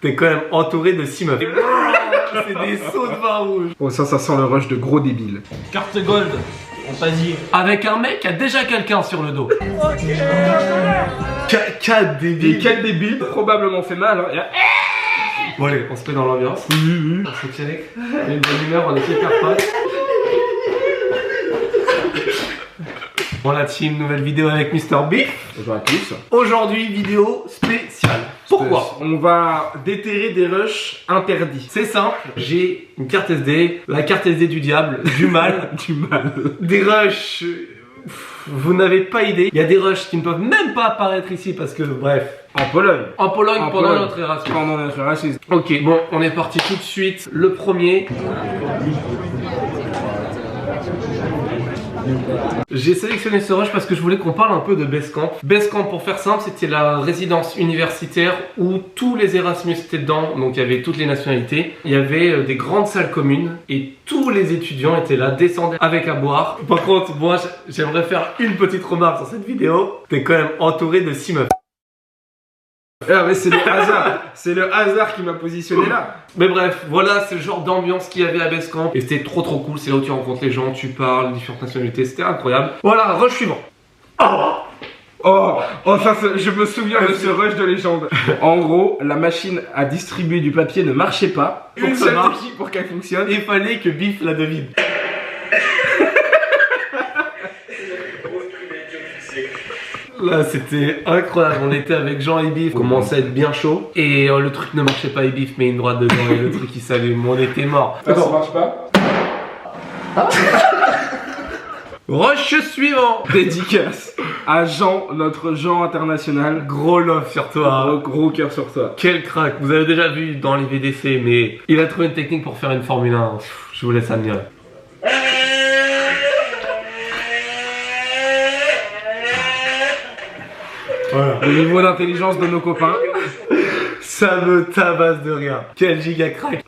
T'es quand même entouré de 6 meufs. C'est des seaux de vin rouge. Oh, ça sent le rush de gros débiles. Carte gold, fantasy. Avec un mec qui a déjà quelqu'un sur le dos. Quel débile. Et quel débile, probablement fait mal. Hein. Bon allez, on se met dans l'ambiance. On se check. On a une bonne humeur, on est super potes. Bon la team, nouvelle vidéo avec Mr Beef. Bonjour à tous. Aujourd'hui, vidéo spéciale. Pourquoi? On va déterrer des rushs interdits. C'est simple, j'ai une carte SD, la carte SD du diable, du mal. Du mal. Des rushs, vous n'avez pas idée. Il y a des rushs qui ne peuvent même pas apparaître ici parce que, bref. En Pologne. En Pologne pendant notre Erasmus. Pendant notre Erasmus. Ok, bon, on est parti tout de suite. Le premier. J'ai sélectionné ce rush parce que je voulais qu'on parle un peu de Basecamp. Basecamp, pour faire simple, c'était la résidence universitaire où tous les Erasmus étaient dedans, donc il y avait toutes les nationalités. Il y avait des grandes salles communes et tous les étudiants étaient là, descendaient avec à boire. Par contre, moi, j'aimerais faire une petite remarque sur cette vidéo. T'es quand même entouré de 6 meufs. Ah mais c'est le hasard. C'est le hasard qui m'a positionné là. Mais bref, voilà, c'est le genre d'ambiance qu'il y avait à Basecamp. Et c'était trop cool, c'est là où tu rencontres les gens, tu parles, différentes nationalités, c'était incroyable. Voilà, rush suivant. Oh, ça, je me souviens de ce rush de légende. En gros, la machine à distribuer du papier ne marchait pas. Pour Une que ça seule marche. technique pour qu'elle fonctionne. Il fallait que Biff la devine. Là c'était incroyable, on était avec Jean et Biff, on commençait à être bien chaud et le truc ne marchait pas et Biff met une droite dedans et le truc il s'allume, on était mort. Ça marche pas. Rush suivant. Dédicace à Jean, notre Jean international. Gros love sur toi. Gros cœur sur toi. Quel crack, vous avez déjà vu dans les VDC mais il a trouvé une technique pour faire une Formule 1, je vous laisse admirer. Voilà. Le niveau d'intelligence de nos copains. Ça me tabasse de rire. Quel giga crack.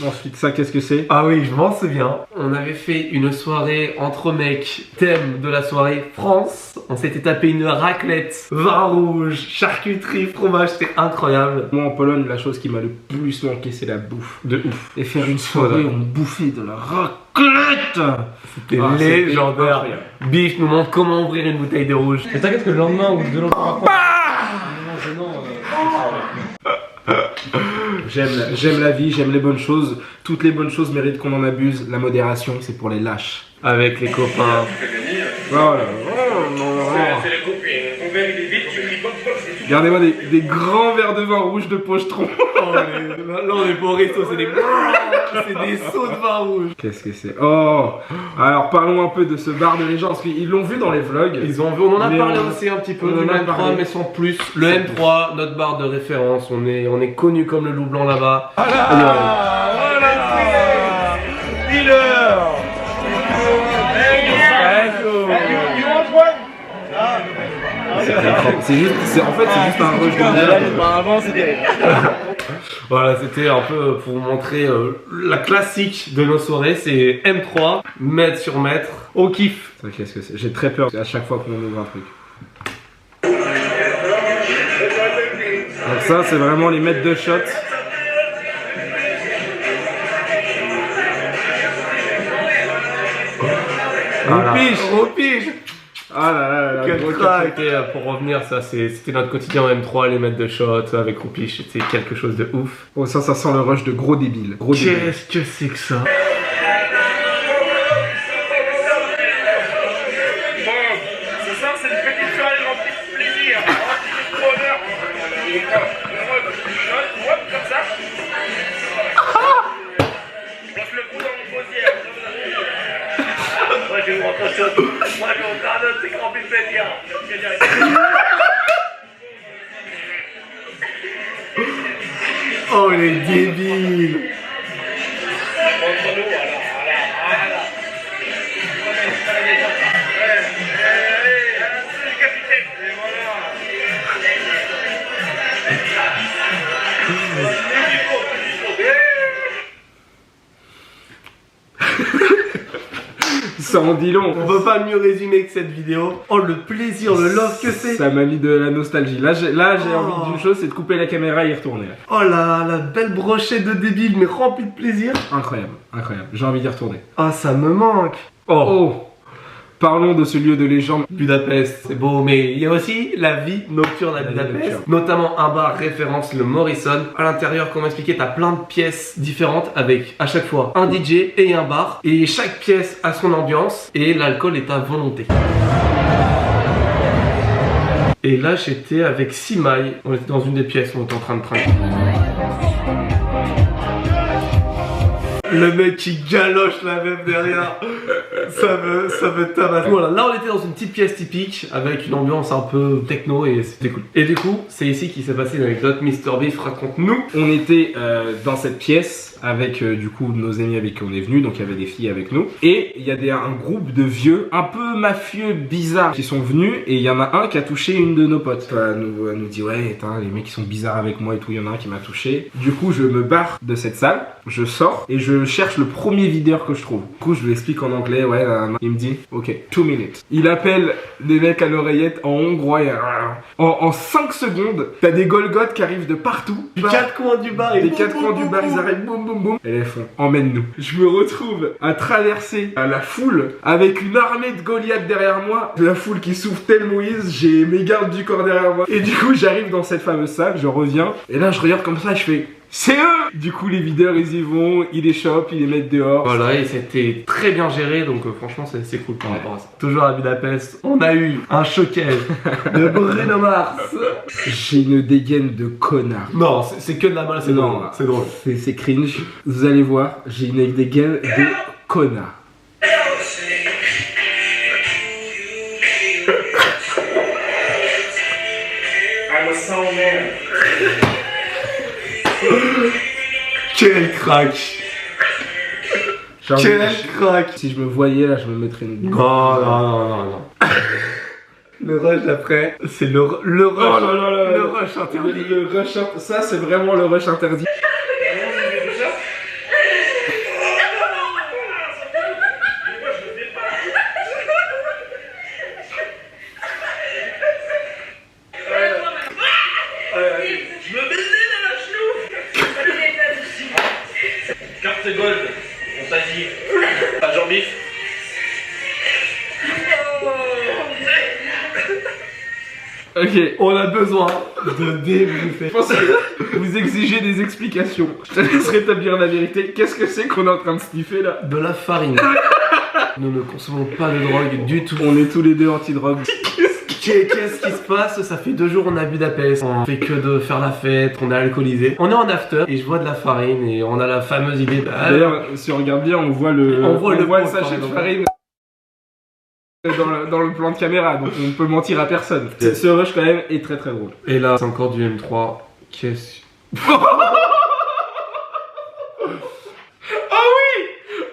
Ensuite, ça, qu'est-ce que c'est? Ah oui, je m'en souviens. On avait fait une soirée entre mecs, thème de la soirée France. On s'était tapé une raclette, vin rouge, charcuterie, fromage, c'était incroyable. Moi, en Pologne, la chose qui m'a le plus manqué, c'est la bouffe. De ouf. Et faire une soirée où on bouffait de la raclette. C'était légendaire. incroyable. Biff nous montre comment ouvrir une bouteille de rouge. Mais t'inquiète que le lendemain ou de l'autre J'aime la vie, j'aime les bonnes choses. Toutes les bonnes choses méritent qu'on en abuse. La modération, c'est pour les lâches. Avec les copains. Voilà. Gardez-moi des grands verres de vin rouge de pochetron. Oh, là on est pas au resto, c'est des seaux de vin rouge. Qu'est-ce que c'est? Oh. Alors parlons un peu de ce bar de légende, parce qu'ils l'ont vu dans les vlogs. On en a Mais parlé aussi un petit peu on du en a M3 parlé. mais sans plus. Le M3, notre bar de référence, on est connu comme le loup blanc là-bas. C'est juste un rush de Avant c'était. Voilà, c'était un peu pour vous montrer la classique de nos soirées, c'est M3, mètre sur mètre, au kiff. Qu'est-ce que c'est? J'ai très peur à chaque fois qu'on ouvre un truc. Donc ça, c'est vraiment les mètres de shot. Voilà. Au pige. Ah là là là, Quel gros crack. Et, pour revenir, ça c'était notre quotidien en M3, les mètres de shot avec Roupiche, c'était quelque chose de ouf. Oh, ça sent le rush de gros débiles. Gros débiles. Qu'est-ce que c'est que ça? Ce soir, c'est une petite soirée remplie de plaisir, remplie de bonheur. Hop, comme ça. Je lance le coup dans mon gosier. Moi, je vais rentrer autre chose. Moi, je vais au granot, c'est rempli de plaisir. Oh les débiles. Entre nous, alors, voilà. C'est le capitaine. Et voilà. Ça en dit long. On peut pas mieux résumer que cette vidéo. Oh, le plaisir, le love que c'est. Ça m'a mis de la nostalgie. Là, j'ai envie d'une chose, c'est de couper la caméra et y retourner. Là. Oh là, la belle brochette de débile, mais remplie de plaisir. Incroyable, incroyable. J'ai envie d'y retourner. Ah, ça me manque. Oh. Parlons de ce lieu de légende. Budapest, c'est beau, mais il y a aussi la vie nocturne à Budapest, notamment un bar référence, le Morrison. À l'intérieur, comme expliqué, t'as plein de pièces différentes avec à chaque fois un DJ et un bar, et chaque pièce a son ambiance et l'alcool est à volonté. Et là, j'étais avec Simai, on était dans une des pièces, on était en train de trinquer. Le mec qui galoche la meuf derrière, ça me tabasse. Voilà, là on était dans une petite pièce typique avec une ambiance un peu techno et c'était cool. Et du coup, c'est ici qu'il s'est passé une anecdote. Mr Beef, raconte-nous. On était dans cette pièce avec du coup nos amis avec qui on est venus, donc il y avait des filles avec nous. Et il y a un groupe de vieux un peu mafieux, bizarres qui sont venus et il y en a un qui a touché une de nos potes. Elle nous dit ouais, attends, les mecs ils sont bizarres avec moi et tout, il y en a un qui m'a touché. Du coup, je me barre de cette salle, je sors et je cherche le premier videur que je trouve. Du coup, je lui explique en anglais, ouais, il me dit, ok, 2 minutes. Il appelle des mecs à l'oreillette en hongrois et en 5 secondes, t'as des Golgoth qui arrivent de partout. Les quatre coins du bar, les quatre coins du bar, ils arrivent, boum boum boum. Et les font, emmène-nous. Je me retrouve à traverser la foule avec une armée de Goliath derrière moi. La foule qui souffle tel Moïse, j'ai mes gardes du corps derrière moi. Et du coup, j'arrive dans cette fameuse salle, je reviens. Et là, je regarde comme ça et je fais, c'est eux! Du coup, les videurs, ils y vont, ils les chopent, ils les mettent dehors. Voilà, et c'était très bien géré, donc franchement, c'est cool par rapport à ça. Toujours à Budapest, on a eu un showcase de Bruno Mars. J'ai une dégaine de connard. Non, c'est que de la balle, c'est drôle. C'est drôle. C'est cringe. Vous allez voir, j'ai une dégaine de connard. I'm a sound man. Quel crack! Quel crack! Si je me voyais là, je me mettrais une. Non. Le rush d'après, c'est le rush. Oh là là là. Le rush interdit. Le rush, ça c'est vraiment le rush interdit. Je me baisais dans la chenouf. Carte gold, on t'a dit. Jean-Bif. Ok, On a besoin de débriefer. je pense que vous exigez des explications. Je te laisse rétablir la vérité. Qu'est-ce que c'est qu'on est en train de sniffer là? De la farine. Nous ne consommons pas de drogue du tout. On est tous les deux anti-drogue. Qu'est-ce qui se passe? Ça fait 2 jours on est à Budapest. On fait que de faire la fête, on est alcoolisé. On est en after et je vois de la farine et on a la fameuse idée. D'ailleurs, si on regarde bien, on voit le sachet de farine dans le plan de caméra, donc on peut mentir à personne. Ce rush quand même est très très drôle. Et là, c'est encore du M3. Qu'est-ce...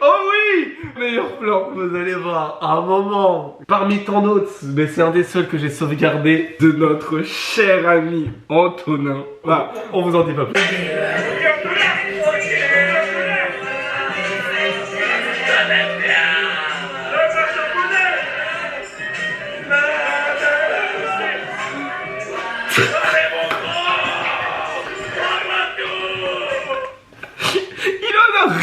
Oh oui! Meilleur plan, vous allez voir, à un moment, parmi tant d'autres, mais c'est un des seuls que j'ai sauvegardé. De notre cher ami Antonin. Ah, on vous en dit pas plus.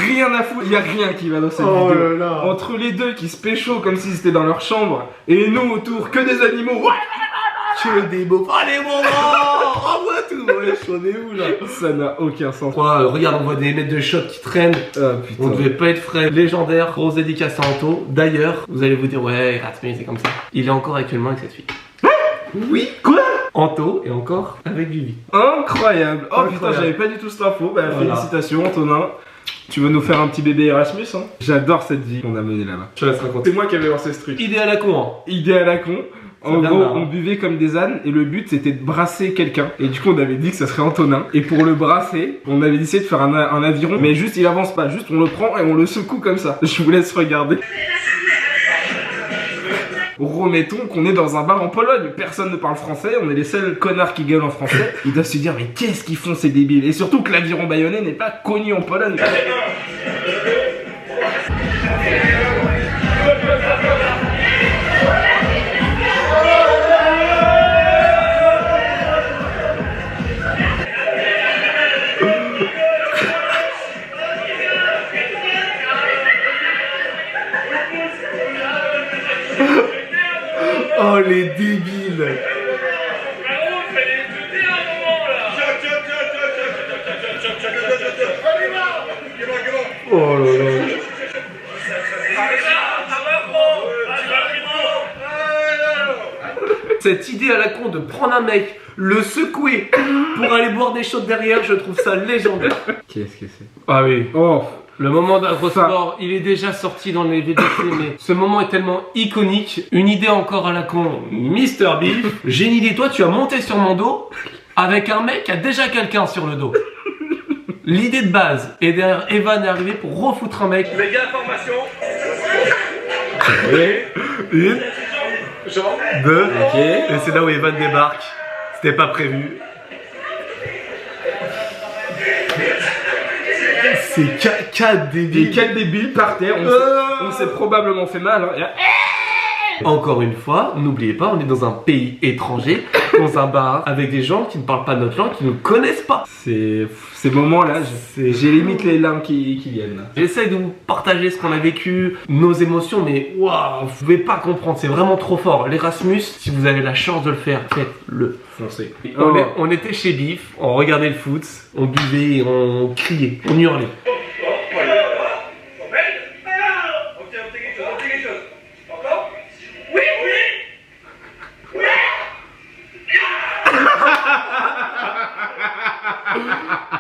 Rien à foutre, il y a rien qui va dans cette Oh vidéo. là là. Entre les deux qui se pécho comme si c'était dans leur chambre et nous autour que des animaux. Ouais, Que des beaux... Allez mon gars, envoie tout. Ouais, on est où là? ça n'a aucun sens. Regarde, on voit des mètres de shot qui traînent. Ah putain. On devait pas être frais. Légendaire, grosse dédicace à Anto. D'ailleurs, vous allez vous dire, ouais, mais c'est comme ça. Il est encore actuellement avec cette fille. Oui, quoi? Anto est encore avec Vivi. Incroyable. Oh putain, Incroyable. j'avais pas du tout cette info. Bah, Voilà. félicitations Antonin. Tu veux nous faire un petit bébé Erasmus hein? J'adore cette vie qu'on a menée là-bas. Je te laisse raconter. C'est moi qui avais lancé ce truc. Idée à la con, hein. Idée à la con. En vient gros, de là, hein. on buvait comme des ânes et le but c'était de brasser quelqu'un. Et du coup, on avait dit que ça serait Antonin. Et pour le brasser, on avait décidé de faire un aviron. Mais juste, il avance pas. Juste, on le prend et on le secoue comme ça. Je vous laisse regarder. Remettons qu'on est dans un bar en Pologne. Personne ne parle français. On est les seuls connards qui gueulent en français. Ils doivent se dire, mais qu'est-ce qu'ils font ces débiles? Et surtout que l'aviron bayonnais n'est pas connu en Pologne. Oh les débiles. Oh là là. Cette idée à la con de prendre un mec, le secouer pour aller boire des shots derrière, je trouve ça légendaire. Qu'est-ce que c'est? Ah oui. Oh, Le moment d'Agrosport, il est déjà sorti dans les VDC, mais ce moment est tellement iconique. Une idée encore à la con, Mr Beef. J'ai une idée, toi tu as monté sur mon dos avec un mec qui a déjà quelqu'un sur le dos. L'idée de base, et derrière Evan est arrivé pour refoutre un mec. Les gars, formation. Une, deux, ok. et c'est là où Evan débarque. C'était pas prévu. C'est 4 Des débiles. 4 débiles par terre, on s'est probablement fait mal. Hein. Encore une fois, n'oubliez pas, on est dans un pays étranger, dans un bar, avec des gens qui ne parlent pas notre langue, qui ne connaissent pas. Ces moments-là, j'ai limite les larmes qui viennent. J'essaie de vous partager ce qu'on a vécu, nos émotions, mais waouh, vous pouvez pas comprendre, c'est vraiment trop fort. L'Erasmus, si vous avez la chance de le faire, faites-le. Foncez. On était chez Biff, on regardait le foot, on buvait, on criait, on hurlait.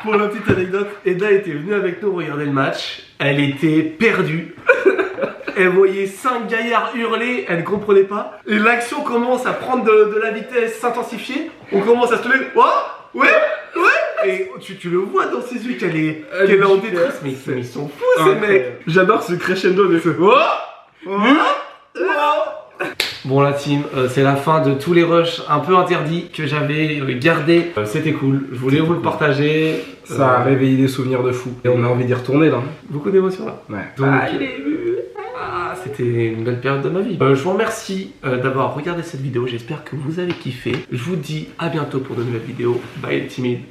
Pour la petite anecdote, Eda était venue avec nous regarder le match. Elle était perdue. Elle voyait 5 gaillards hurler, elle ne comprenait pas. Et l'action commence à prendre de la vitesse, s'intensifier. On commence à se lever. Oh, ouais, ouais. Et tu le vois dans ses yeux qu'elle est en détresse. Mais ils sont fous ces mecs. J'adore ce crescendo de feu. Oh, oh, oh. Bon la team, c'est la fin de tous les rushs un peu interdits que j'avais gardés. C'était cool, je voulais vous le partager. Ça a réveillé des souvenirs de fou. Et on a envie d'y retourner là. Beaucoup d'émotions là. Ouais. Donc, c'était une belle période de ma vie. Je vous remercie d'avoir regardé cette vidéo, j'espère que vous avez kiffé. Je vous dis à bientôt pour de nouvelles vidéos. Bye les timides.